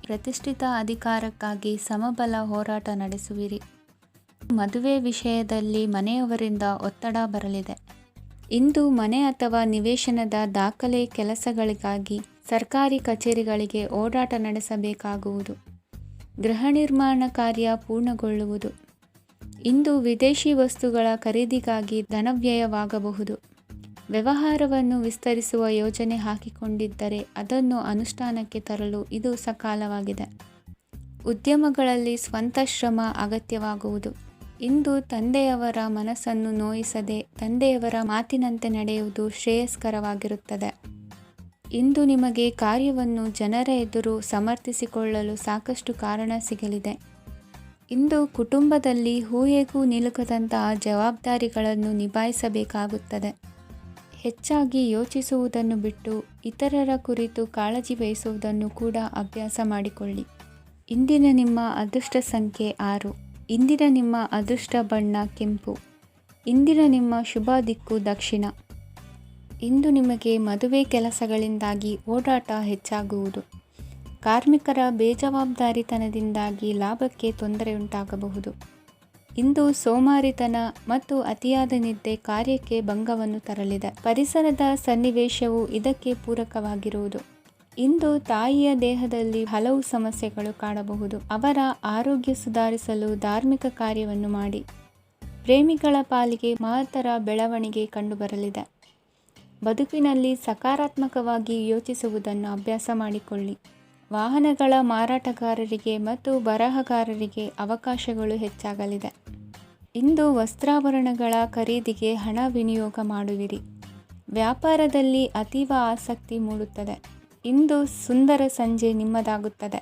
ಪ್ರತಿಷ್ಠಿತ ಅಧಿಕಾರಕ್ಕಾಗಿ ಸಮಬಲ ಹೋರಾಟ ನಡೆಸುವಿರಿ. ಮದುವೆ ವಿಷಯದಲ್ಲಿ ಮನೆಯವರಿಂದ ಒತ್ತಡ ಬರಲಿದೆ. ಇಂದು ಮನೆ ಅಥವಾ ನಿವೇಶನದ ದಾಖಲೆ ಕೆಲಸಗಳಿಗಾಗಿ ಸರ್ಕಾರಿ ಕಚೇರಿಗಳಿಗೆ ಓಡಾಟ ನಡೆಸಬೇಕಾಗುವುದು. ಗೃಹ ನಿರ್ಮಾಣ ಕಾರ್ಯ ಪೂರ್ಣಗೊಳ್ಳುವುದು. ಇಂದು ವಿದೇಶಿ ವಸ್ತುಗಳ ಖರೀದಿಗಾಗಿ ಧನವ್ಯಯವಾಗಬಹುದು. ವ್ಯವಹಾರವನ್ನು ವಿಸ್ತರಿಸುವ ಯೋಜನೆ ಹಾಕಿಕೊಂಡಿದ್ದರೆ ಅದನ್ನು ಅನುಷ್ಠಾನಕ್ಕೆ ತರಲು ಇದು ಸಕಾಲವಾಗಿದೆ. ಉದ್ಯಮಗಳಲ್ಲಿ ಸ್ವಂತ ಶ್ರಮ ಅಗತ್ಯವಾಗುವುದು. ಇಂದು ತಂದೆಯವರ ಮನಸ್ಸನ್ನು ನೋಯಿಸದೆ ತಂದೆಯವರ ಮಾತಿನಂತೆ ನಡೆಯುವುದು ಶ್ರೇಯಸ್ಕರವಾಗಿರುತ್ತದೆ. ಇಂದು ನಿಮಗೆ ಕಾರ್ಯವನ್ನು ಜನರ ಎದುರು ಸಮರ್ಥಿಸಿಕೊಳ್ಳಲು ಸಾಕಷ್ಟು ಕಾರಣ ಸಿಗಲಿದೆ. ಇಂದು ಕುಟುಂಬದಲ್ಲಿ ಊಹೆಗೂ ನಿಲುಕದಂತಹ ಜವಾಬ್ದಾರಿಗಳನ್ನು ನಿಭಾಯಿಸಬೇಕಾಗುತ್ತದೆ. ಹೆಚ್ಚಾಗಿ ಯೋಚಿಸುವುದನ್ನು ಬಿಟ್ಟು ಇತರರ ಕುರಿತು ಕಾಳಜಿ ವಹಿಸುವುದನ್ನು ಕೂಡ ಅಭ್ಯಾಸ ಮಾಡಿಕೊಳ್ಳಿ. ಇಂದಿನ ನಿಮ್ಮ ಅದೃಷ್ಟ ಸಂಖ್ಯೆ 6. ಇಂದಿನ ನಿಮ್ಮ ಅದೃಷ್ಟ ಬಣ್ಣ ಕೆಂಪು. ಇಂದಿನ ನಿಮ್ಮ ಶುಭ ದಿಕ್ಕು ದಕ್ಷಿಣ. ಇಂದು ನಿಮಗೆ ಮದುವೆ ಕೆಲಸಗಳಿಂದಾಗಿ ಓಡಾಟ ಹೆಚ್ಚಾಗುವುದು. ಕಾರ್ಮಿಕರ ಬೇಜವಾಬ್ದಾರಿತನದಿಂದಾಗಿ ಲಾಭಕ್ಕೆ ತೊಂದರೆಯುಂಟಾಗಬಹುದು. ಇಂದು ಸೋಮಾರಿತನ ಮತ್ತು ಅತಿಯಾದ ನಿದ್ದೆ ಕಾರ್ಯಕ್ಕೆ ಭಂಗವನ್ನು ತರಲಿದೆ. ಪರಿಸರದ ಸನ್ನಿವೇಶವು ಇದಕ್ಕೆ ಪೂರಕವಾಗಿರುವುದು. ಇಂದು ತಾಯಿಯ ದೇಹದಲ್ಲಿ ಹಲವು ಸಮಸ್ಯೆಗಳು ಕಾಣಬಹುದು. ಅವರ ಆರೋಗ್ಯ ಸುಧಾರಿಸಲು ಧಾರ್ಮಿಕ ಕಾರ್ಯವನ್ನು ಮಾಡಿ. ಪ್ರೇಮಿಗಳ ಪಾಲಿಗೆ ಮಹತ್ತರ ಬೆಳವಣಿಗೆ ಕಂಡುಬರಲಿದೆ. ಬದುಕಿನಲ್ಲಿ ಸಕಾರಾತ್ಮಕವಾಗಿ ಯೋಚಿಸುವುದನ್ನು ಅಭ್ಯಾಸ ಮಾಡಿಕೊಳ್ಳಿ. ವಾಹನಗಳ ಮಾರಾಟಗಾರರಿಗೆ ಮತ್ತು ಬರಹಗಾರರಿಗೆ ಅವಕಾಶಗಳು ಹೆಚ್ಚಾಗಲಿದೆ. ಇಂದು ವಸ್ತ್ರಾಭರಣಗಳ ಖರೀದಿಗೆ ಹಣ ವಿನಿಯೋಗ ಮಾಡುವಿರಿ. ವ್ಯಾಪಾರದಲ್ಲಿ ಅತೀವ ಆಸಕ್ತಿ ಮೂಡುತ್ತದೆ. ಇಂದು ಸುಂದರ ಸಂಜೆ ನಿಮ್ಮದಾಗುತ್ತದೆ.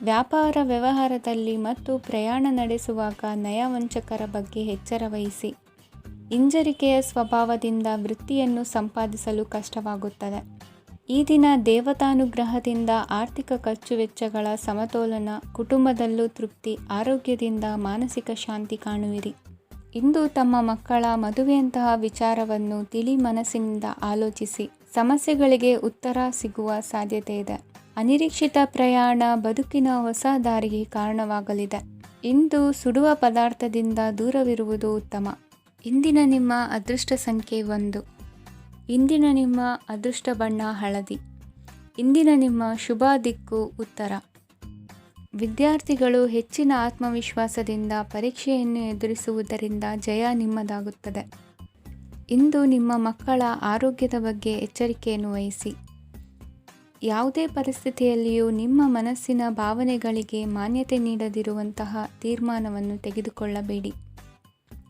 ವ್ಯಾಪಾರ ವ್ಯವಹಾರದಲ್ಲಿ ಮತ್ತು ಪ್ರಯಾಣ ನಡೆಸುವಾಗ ನಯವಂಚಕರ ಬಗ್ಗೆ ಎಚ್ಚರ ವಹಿಸಿ. ಹಿಂಜರಿಕೆಯ ಸ್ವಭಾವದಿಂದ ವೃತ್ತಿಯನ್ನು ಸಂಪಾದಿಸಲು ಕಷ್ಟವಾಗುತ್ತದೆ. ಈ ದಿನ ದೇವತಾನುಗ್ರಹದಿಂದ ಆರ್ಥಿಕ ಖರ್ಚು ವೆಚ್ಚಗಳ ಸಮತೋಲನ, ಕುಟುಂಬದಲ್ಲೂ ತೃಪ್ತಿ, ಆರೋಗ್ಯದಿಂದ ಮಾನಸಿಕ ಶಾಂತಿ ಕಾಣುವಿರಿ. ಇಂದು ತಮ್ಮ ಮಕ್ಕಳ ಮದುವೆಯಂತಹ ವಿಚಾರವನ್ನು ತಿಳಿ ಮನಸ್ಸಿನಿಂದ ಆಲೋಚಿಸಿ ಸಮಸ್ಯೆಗಳಿಗೆ ಉತ್ತರ ಸಿಗುವ ಸಾಧ್ಯತೆ ಇದೆ. ಅನಿರೀಕ್ಷಿತ ಪ್ರಯಾಣ ಬದುಕಿನ ಹೊಸ ದಾರಿಗೆ ಕಾರಣವಾಗಲಿದೆ. ಇಂದು ಸುಡುವ ಪದಾರ್ಥದಿಂದ ದೂರವಿರುವುದು ಉತ್ತಮ. ಇಂದಿನ ನಿಮ್ಮ ಅದೃಷ್ಟ ಸಂಖ್ಯೆ 1. ಇಂದಿನ ನಿಮ್ಮ ಅದೃಷ್ಟ ಬಣ್ಣ ಹಳದಿ. ಇಂದಿನ ನಿಮ್ಮ ಶುಭ ದಿಕ್ಕು ಉತ್ತರ. ವಿದ್ಯಾರ್ಥಿಗಳು ಹೆಚ್ಚಿನ ಆತ್ಮವಿಶ್ವಾಸದಿಂದ ಪರೀಕ್ಷೆಯನ್ನು ಎದುರಿಸುವುದರಿಂದ ಜಯ ನಿಮ್ಮದಾಗುತ್ತದೆ. ಇಂದು ನಿಮ್ಮ ಮಕ್ಕಳ ಆರೋಗ್ಯದ ಬಗ್ಗೆ ಎಚ್ಚರಿಕೆಯನ್ನು ವಹಿಸಿ. ಯಾವುದೇ ಪರಿಸ್ಥಿತಿಯಲ್ಲಿಯೂ ನಿಮ್ಮ ಮನಸ್ಸಿನ ಭಾವನೆಗಳಿಗೆ ಮಾನ್ಯತೆ ನೀಡದಿರುವಂತಹ ತೀರ್ಮಾನವನ್ನು ತೆಗೆದುಕೊಳ್ಳಬೇಡಿ.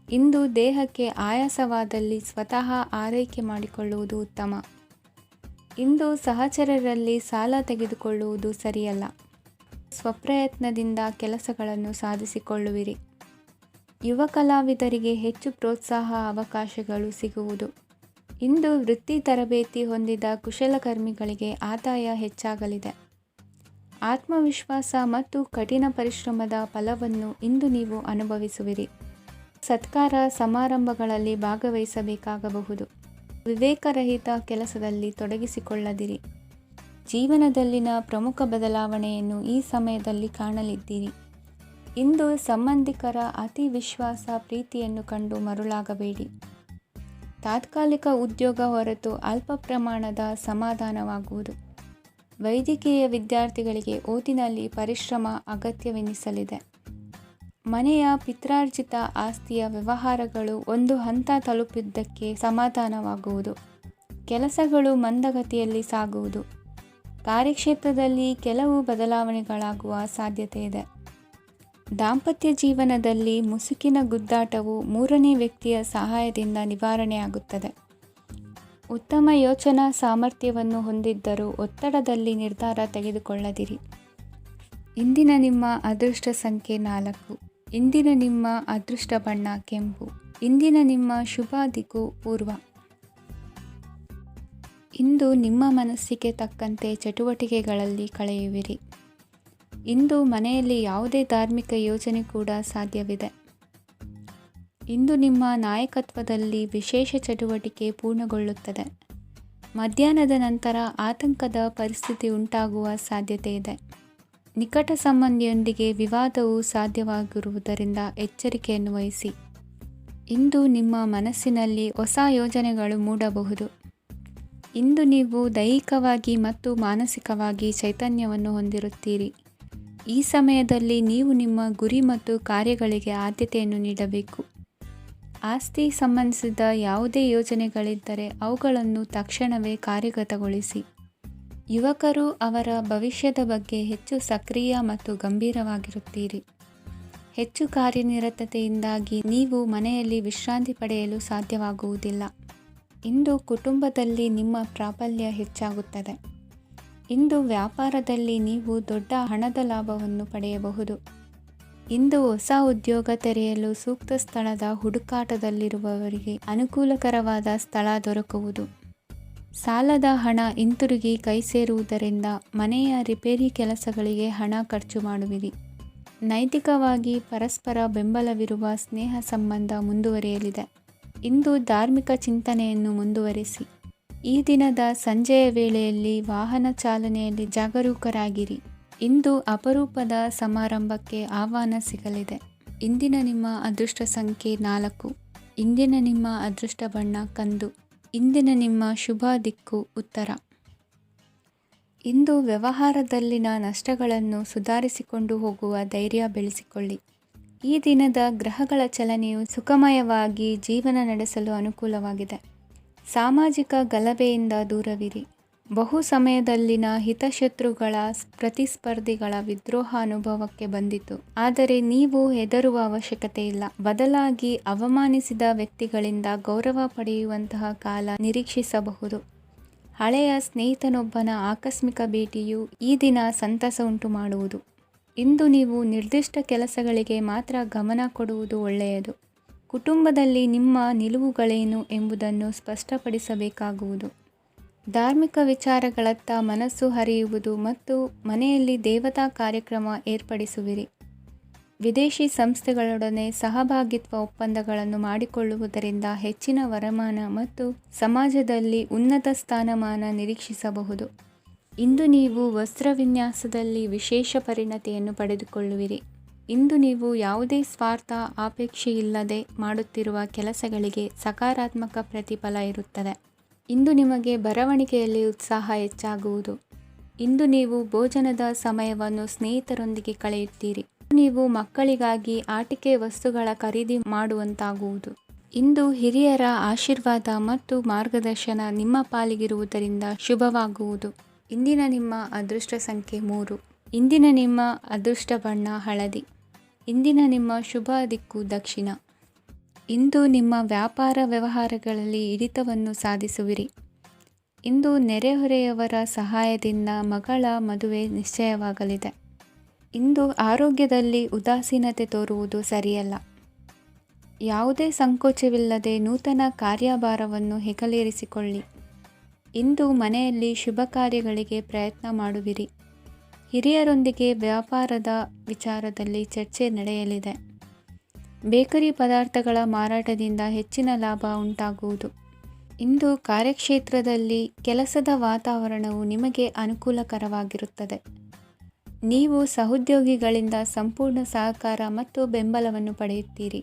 ಇಂದು ದೇಹಕ್ಕೆ ಆಯಾಸವಾದಲ್ಲಿ ಸ್ವತಃ ಆರೈಕೆ ಮಾಡಿಕೊಳ್ಳುವುದು ಉತ್ತಮ. ಇಂದು ಸಹಚರರಲ್ಲಿ ಸಾಲ ತೆಗೆದುಕೊಳ್ಳುವುದು ಸರಿಯಲ್ಲ. ಸ್ವಪ್ರಯತ್ನದಿಂದ ಕೆಲಸಗಳನ್ನು ಸಾಧಿಸಿಕೊಳ್ಳುವಿರಿ. ಯುವ ಕಲಾವಿದರಿಗೆ ಹೆಚ್ಚು ಪ್ರೋತ್ಸಾಹ ಅವಕಾಶಗಳು ಸಿಗುವುದು. ಇಂದು ವೃತ್ತಿ ತರಬೇತಿ ಹೊಂದಿದ ಕುಶಲಕರ್ಮಿಗಳಿಗೆ ಆದಾಯ ಹೆಚ್ಚಾಗಲಿದೆ. ಆತ್ಮವಿಶ್ವಾಸ ಮತ್ತು ಕಠಿಣ ಪರಿಶ್ರಮದ ಫಲವನ್ನು ಇಂದು ನೀವು ಅನುಭವಿಸುವಿರಿ. ಸತ್ಕಾರ ಸಮಾರಂಭಗಳಲ್ಲಿ ಭಾಗವಹಿಸಬೇಕಾಗಬಹುದು. ವಿವೇಕರಹಿತ ಕೆಲಸದಲ್ಲಿ ತೊಡಗಿಸಿಕೊಳ್ಳದಿರಿ. ಜೀವನದಲ್ಲಿನ ಪ್ರಮುಖ ಬದಲಾವಣೆಯನ್ನು ಈ ಸಮಯದಲ್ಲಿ ಕಾಣಲಿದ್ದೀರಿ. ಇಂದು ಸಂಬಂಧಿಕರ ಅತಿ ವಿಶ್ವಾಸ ಪ್ರೀತಿಯನ್ನು ಕಂಡು ಮರುಳಾಗಬೇಡಿ. ತಾತ್ಕಾಲಿಕ ಉದ್ಯೋಗ ಹೊರತು ಅಲ್ಪ ಪ್ರಮಾಣದ ಸಮಾಧಾನವಾಗುವುದು. ವೈದ್ಯಕೀಯ ವಿದ್ಯಾರ್ಥಿಗಳಿಗೆ ಓದಿನಲ್ಲಿ ಪರಿಶ್ರಮ ಅಗತ್ಯವೆನಿಸಲಿದೆ. ಮನೆಯ ಪಿತ್ರಾರ್ಜಿತ ಆಸ್ತಿಯ ವ್ಯವಹಾರಗಳು ಒಂದು ಹಂತ ತಲುಪಿದ್ದಕ್ಕೆ ಸಮಾಧಾನವಾಗುವುದು. ಕೆಲಸಗಳು ಮಂದಗತಿಯಲ್ಲಿ ಸಾಗುವುದು. ಕಾರ್ಯಕ್ಷೇತ್ರದಲ್ಲಿ ಕೆಲವು ಬದಲಾವಣೆಗಳಾಗುವ ಸಾಧ್ಯತೆ ಇದೆ. ದಾಂಪತ್ಯ ಜೀವನದಲ್ಲಿ ಮುಸುಕಿನ ಗುದ್ದಾಟವು 3ನೇ ವ್ಯಕ್ತಿಯ ಸಹಾಯದಿಂದ ನಿವಾರಣೆಯಾಗುತ್ತದೆ. ಉತ್ತಮ ಯೋಚನಾ ಸಾಮರ್ಥ್ಯವನ್ನು ಹೊಂದಿದ್ದರೂ ಒತ್ತಡದಲ್ಲಿ ನಿರ್ಧಾರ ತೆಗೆದುಕೊಳ್ಳದಿರಿ. ಇಂದಿನ ನಿಮ್ಮ ಅದೃಷ್ಟ ಸಂಖ್ಯೆ 4. ಇಂದಿನ ನಿಮ್ಮ ಅದೃಷ್ಟ ಬಣ್ಣ ಕೆಂಪು. ಇಂದಿನ ನಿಮ್ಮ ಶುಭ ದಿಕ್ಕು ಪೂರ್ವ. ಇಂದು ನಿಮ್ಮ ಮನಸ್ಸಿಗೆ ತಕ್ಕಂತೆ ಚಟುವಟಿಕೆಗಳಲ್ಲಿ ಕಳೆಯುವಿರಿ. ಇಂದು ಮನೆಯಲ್ಲಿ ಯಾವುದೇ ಧಾರ್ಮಿಕ ಯೋಜನೆ ಕೂಡ ಸಾಧ್ಯವಿದೆ. ಇಂದು ನಿಮ್ಮ ನಾಯಕತ್ವದಲ್ಲಿ ವಿಶೇಷ ಚಟುವಟಿಕೆ ಪೂರ್ಣಗೊಳ್ಳುತ್ತದೆ. ಮಧ್ಯಾಹ್ನದ ನಂತರ ಆತಂಕದ ಪರಿಸ್ಥಿತಿ ಉಂಟಾಗುವ ಸಾಧ್ಯತೆ ಇದೆ. ನಿಕಟ ಸಂಬಂಧಿಯೊಂದಿಗೆ ವಿವಾದವು ಸಾಧ್ಯವಾಗಿರುವುದರಿಂದ ಎಚ್ಚರಿಕೆಯನ್ನು ವಹಿಸಿ. ಇಂದು ನಿಮ್ಮ ಮನಸ್ಸಿನಲ್ಲಿ ಹೊಸ ಯೋಜನೆಗಳು ಮೂಡಬಹುದು. ಇಂದು ನೀವು ದೈಹಿಕವಾಗಿ ಮತ್ತು ಮಾನಸಿಕವಾಗಿ ಚೈತನ್ಯವನ್ನು ಹೊಂದಿರುತ್ತೀರಿ. ಈ ಸಮಯದಲ್ಲಿ ನೀವು ನಿಮ್ಮ ಗುರಿ ಮತ್ತು ಕಾರ್ಯಗಳಿಗೆ ಆದ್ಯತೆಯನ್ನು ನೀಡಬೇಕು. ಆಸ್ತಿ ಸಂಬಂಧಿಸಿದ ಯಾವುದೇ ಯೋಜನೆಗಳಿದ್ದರೆ ಅವುಗಳನ್ನು ತಕ್ಷಣವೇ ಕಾರ್ಯಗತಗೊಳಿಸಿ. ಯುವಕರು ಅವರ ಭವಿಷ್ಯದ ಬಗ್ಗೆ ಹೆಚ್ಚು ಸಕ್ರಿಯ ಮತ್ತು ಗಂಭೀರವಾಗಿರುತ್ತೀರಿ. ಹೆಚ್ಚು ಕಾರ್ಯನಿರತತೆಯಿಂದಾಗಿ ನೀವು ಮನೆಯಲ್ಲಿ ವಿಶ್ರಾಂತಿ ಪಡೆಯಲು ಸಾಧ್ಯವಾಗುವುದಿಲ್ಲ. ಇಂದು ಕುಟುಂಬದಲ್ಲಿ ನಿಮ್ಮ ಪ್ರಾಬಲ್ಯ ಹೆಚ್ಚಾಗುತ್ತದೆ. ಇಂದು ವ್ಯಾಪಾರದಲ್ಲಿ ನೀವು ದೊಡ್ಡ ಹಣದ ಲಾಭವನ್ನು ಪಡೆಯಬಹುದು. ಇಂದು ಹೊಸ ಉದ್ಯೋಗ ತೆರೆಯಲು ಸೂಕ್ತ ಸ್ಥಳದ ಹುಡುಕಾಟದಲ್ಲಿರುವವರಿಗೆ ಅನುಕೂಲಕರವಾದ ಸ್ಥಳ ದೊರಕುವುದು. ಸಾಲದ ಹಣ ಹಿಂತಿರುಗಿ ಕೈ ಸೇರುವುದರಿಂದ ಮನೆಯ ರಿಪೇರಿ ಕೆಲಸಗಳಿಗೆ ಹಣ ಖರ್ಚು ಮಾಡುವಿರಿ. ನೈತಿಕವಾಗಿ ಪರಸ್ಪರ ಬೆಂಬಲವಿರುವ ಸ್ನೇಹ ಸಂಬಂಧ ಮುಂದುವರಿಯಲಿದೆ. ಇಂದು ಧಾರ್ಮಿಕ ಚಿಂತನೆಯನ್ನು ಮುಂದುವರಿಸಿ. ಈ ದಿನದ ಸಂಜೆಯ ವೇಳೆಯಲ್ಲಿ ವಾಹನ ಚಾಲನೆಯಲ್ಲಿ ಜಾಗರೂಕರಾಗಿರಿ. ಇಂದು ಅಪರೂಪದ ಸಮಾರಂಭಕ್ಕೆ ಆಹ್ವಾನ ಸಿಗಲಿದೆ. ಇಂದಿನ ನಿಮ್ಮ ಅದೃಷ್ಟ ಸಂಖ್ಯೆ 4. ಇಂದಿನ ನಿಮ್ಮ ಅದೃಷ್ಟ ಬಣ್ಣ ಕಂದು. ಇಂದಿನ ನಿಮ್ಮ ಶುಭ ದಿಕ್ಕು ಉತ್ತರ. ಇಂದು ವ್ಯವಹಾರದಲ್ಲಿನ ನಷ್ಟಗಳನ್ನು ಸುಧಾರಿಸಿಕೊಂಡು ಹೋಗುವ ಧೈರ್ಯ ಬೆಳೆಸಿಕೊಳ್ಳಿ. ಈ ದಿನದ ಗ್ರಹಗಳ ಚಲನೆಯು ಸುಖಮಯವಾಗಿ ಜೀವನ ನಡೆಸಲು ಅನುಕೂಲವಾಗಿದೆ. ಸಾಮಾಜಿಕ ಗಲಭೆಯಿಂದ ದೂರವಿರಿ. ಬಹು ಸಮಯದಲ್ಲಿನ ಹಿತಶತ್ರುಗಳ ಪ್ರತಿಸ್ಪರ್ಧಿಗಳ ವಿದ್ರೋಹ ಅನುಭವಕ್ಕೆ ಬಂದಿತು. ಆದರೆ ನೀವು ಹೆದರುವ ಅವಶ್ಯಕತೆ ಇಲ್ಲ. ಬದಲಾಗಿ ಅವಮಾನಿಸಿದ ವ್ಯಕ್ತಿಗಳಿಂದ ಗೌರವ ಪಡೆಯುವಂತಹ ಕಾಲ ನಿರೀಕ್ಷಿಸಬಹುದು. ಹಳೆಯ ಸ್ನೇಹಿತನೊಬ್ಬನ ಆಕಸ್ಮಿಕ ಭೇಟಿಯು ಈ ದಿನ ಸಂತಸ ಉಂಟು ಮಾಡುವುದು. ಇಂದು ನೀವು ನಿರ್ದಿಷ್ಟ ಕೆಲಸಗಳಿಗೆ ಮಾತ್ರ ಗಮನ ಕೊಡುವುದು ಒಳ್ಳೆಯದು. ಕುಟುಂಬದಲ್ಲಿ ನಿಮ್ಮ ನಿಲುವುಗಳೇನು ಎಂಬುದನ್ನು ಸ್ಪಷ್ಟಪಡಿಸಬೇಕಾಗುವುದು. ಧಾರ್ಮಿಕ ವಿಚಾರಗಳತ್ತ ಮನಸ್ಸು ಹರಿಯುವುದು ಮತ್ತು ಮನೆಯಲ್ಲಿ ದೇವತಾ ಕಾರ್ಯಕ್ರಮ ಏರ್ಪಡಿಸುವಿರಿ. ವಿದೇಶಿ ಸಂಸ್ಥೆಗಳೊಡನೆ ಸಹಭಾಗಿತ್ವ ಒಪ್ಪಂದಗಳನ್ನು ಮಾಡಿಕೊಳ್ಳುವುದರಿಂದ ಹೆಚ್ಚಿನ ವರಮಾನ ಮತ್ತು ಸಮಾಜದಲ್ಲಿ ಉನ್ನತ ಸ್ಥಾನಮಾನ ನಿರೀಕ್ಷಿಸಬಹುದು. ಇಂದು ನೀವು ವಸ್ತ್ರವಿನ್ಯಾಸದಲ್ಲಿ ವಿಶೇಷ ಪರಿಣತಿಯನ್ನು ಪಡೆದುಕೊಳ್ಳುವಿರಿ. ಇಂದು ನೀವು ಯಾವುದೇ ಸ್ವಾರ್ಥ ಅಪೇಕ್ಷೆಯಿಲ್ಲದೆ ಮಾಡುತ್ತಿರುವ ಕೆಲಸಗಳಿಗೆ ಸಕಾರಾತ್ಮಕ ಪ್ರತಿಫಲ ಇರುತ್ತದೆ. ಇಂದು ನಿಮಗೆ ಬರವಣಿಗೆಯಲ್ಲಿ ಉತ್ಸಾಹ ಹೆಚ್ಚಾಗುವುದು. ಇಂದು ನೀವು ಭೋಜನದ ಸಮಯವನ್ನು ಸ್ನೇಹಿತರೊಂದಿಗೆ ಕಳೆಯುತ್ತೀರಿ. ನೀವು ಮಕ್ಕಳಿಗಾಗಿ ಆಟಿಕೆ ವಸ್ತುಗಳ ಖರೀದಿ ಮಾಡುವಂತಾಗುವುದು. ಇಂದು ಹಿರಿಯರ ಆಶೀರ್ವಾದ ಮತ್ತು ಮಾರ್ಗದರ್ಶನ ನಿಮ್ಮ ಪಾಲಿಗಿರುವುದರಿಂದ ಶುಭವಾಗುವುದು. ಇಂದಿನ ನಿಮ್ಮ ಅದೃಷ್ಟ ಸಂಖ್ಯೆ 3. ಇಂದಿನ ನಿಮ್ಮ ಅದೃಷ್ಟ ಬಣ್ಣ ಹಳದಿ. ಇಂದಿನ ನಿಮ್ಮ ಶುಭ ದಿಕ್ಕು ದಕ್ಷಿಣ. ಇಂದು ನಿಮ್ಮ ವ್ಯಾಪಾರ ವ್ಯವಹಾರಗಳಲ್ಲಿ ಹಿಡಿತವನ್ನು ಸಾಧಿಸುವಿರಿ. ಇಂದು ನೆರೆಹೊರೆಯವರ ಸಹಾಯದಿಂದ ಮಗಳ ಮದುವೆ ನಿಶ್ಚಯವಾಗಲಿದೆ. ಇಂದು ಆರೋಗ್ಯದಲ್ಲಿ ಉದಾಸೀನತೆ ತೋರುವುದು ಸರಿಯಲ್ಲ. ಯಾವುದೇ ಸಂಕೋಚವಿಲ್ಲದೆ ನೂತನ ಕಾರ್ಯಭಾರವನ್ನು ಹೆಗಲೇರಿಸಿಕೊಳ್ಳಿ. ಇಂದು ಮನೆಯಲ್ಲಿ ಶುಭ ಕಾರ್ಯಗಳಿಗೆ ಪ್ರಯತ್ನ ಮಾಡುವಿರಿ. ಹಿರಿಯರೊಂದಿಗೆ ವ್ಯಾಪಾರದ ವಿಚಾರದಲ್ಲಿ ಚರ್ಚೆ ನಡೆಯಲಿದೆ. ಬೇಕರಿ ಪದಾರ್ಥಗಳ ಮಾರಾಟದಿಂದ ಹೆಚ್ಚಿನ ಲಾಭ ಉಂಟಾಗುವುದು. ಇಂದು ಕಾರ್ಯಕ್ಷೇತ್ರದಲ್ಲಿ ಕೆಲಸದ ವಾತಾವರಣವು ನಿಮಗೆ ಅನುಕೂಲಕರವಾಗಿರುತ್ತದೆ. ನೀವು ಸಹೋದ್ಯೋಗಿಗಳಿಂದ ಸಂಪೂರ್ಣ ಸಹಕಾರ ಮತ್ತು ಬೆಂಬಲವನ್ನು ಪಡೆಯುತ್ತೀರಿ.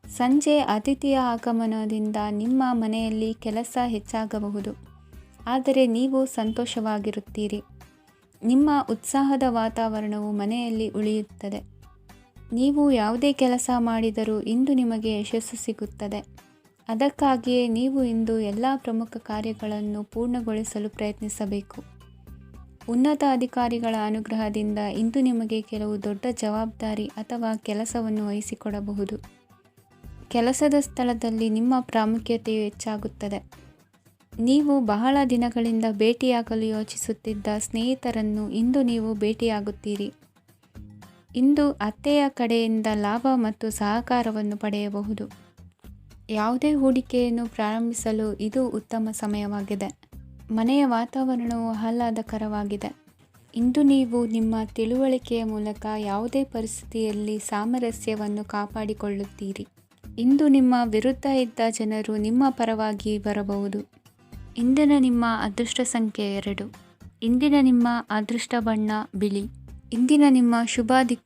ಸಂಜೆ ಅತಿಥಿಯ ಆಗಮನದಿಂದ ನಿಮ್ಮ ಮನೆಯಲ್ಲಿ ಕೆಲಸ ಹೆಚ್ಚಾಗಬಹುದು, ಆದರೆ ನೀವು ಸಂತೋಷವಾಗಿರುತ್ತೀರಿ. ನಿಮ್ಮ ಉತ್ಸಾಹದ ವಾತಾವರಣವು ಮನೆಯಲ್ಲಿ ಉಳಿಯುತ್ತದೆ. ನೀವು ಯಾವುದೇ ಕೆಲಸ ಮಾಡಿದರೂ ಇಂದು ನಿಮಗೆ ಯಶಸ್ಸು ಸಿಗುತ್ತದೆ. ಅದಕ್ಕಾಗಿಯೇ ನೀವು ಇಂದು ಎಲ್ಲ ಪ್ರಮುಖ ಕಾರ್ಯಗಳನ್ನು ಪೂರ್ಣಗೊಳಿಸಲು ಪ್ರಯತ್ನಿಸಬೇಕು. ಉನ್ನತ ಅಧಿಕಾರಿಗಳ ಅನುಗ್ರಹದಿಂದ ಇಂದು ನಿಮಗೆ ಕೆಲವು ದೊಡ್ಡ ಜವಾಬ್ದಾರಿ ಅಥವಾ ಕೆಲಸವನ್ನು ವಹಿಸಿಕೊಡಬಹುದು. ಕೆಲಸದ ಸ್ಥಳದಲ್ಲಿ ನಿಮ್ಮ ಪ್ರಾಮುಖ್ಯತೆಯು ಹೆಚ್ಚಾಗುತ್ತದೆ. ನೀವು ಬಹಳ ದಿನಗಳಿಂದ ಭೇಟಿಯಾಗಲು ಯೋಚಿಸುತ್ತಿದ್ದ ಸ್ನೇಹಿತರನ್ನು ಇಂದು ನೀವು ಭೇಟಿಯಾಗುತ್ತೀರಿ. ಇಂದು ಅತ್ತೆಯ ಕಡೆಯಿಂದ ಲಾಭ ಮತ್ತು ಸಹಕಾರವನ್ನು ಪಡೆಯಬಹುದು. ಯಾವುದೇ ಹೂಡಿಕೆಯನ್ನು ಪ್ರಾರಂಭಿಸಲು ಇದು ಉತ್ತಮ ಸಮಯವಾಗಿದೆ. ಮನೆಯ ವಾತಾವರಣವು ಆಹ್ಲಾದಕರವಾಗಿದೆ. ಇಂದು ನೀವು ನಿಮ್ಮ ತಿಳುವಳಿಕೆಯ ಮೂಲಕ ಯಾವುದೇ ಪರಿಸ್ಥಿತಿಯಲ್ಲಿ ಸಾಮರಸ್ಯವನ್ನು ಕಾಪಾಡಿಕೊಳ್ಳುತ್ತೀರಿ. ಇಂದು ನಿಮ್ಮ ವಿರುದ್ಧ ಇದ್ದ ಜನರು ನಿಮ್ಮ ಪರವಾಗಿ ಬರಬಹುದು. ಇಂದಿನ ನಿಮ್ಮ ಅದೃಷ್ಟ ಸಂಖ್ಯೆ 2. ಇಂದಿನ ನಿಮ್ಮ ಅದೃಷ್ಟ ಬಣ್ಣ ಬಿಳಿ. ಇಂದಿನ ನಿಮ್ಮ ಶುಭ ದಿಕ್ಕು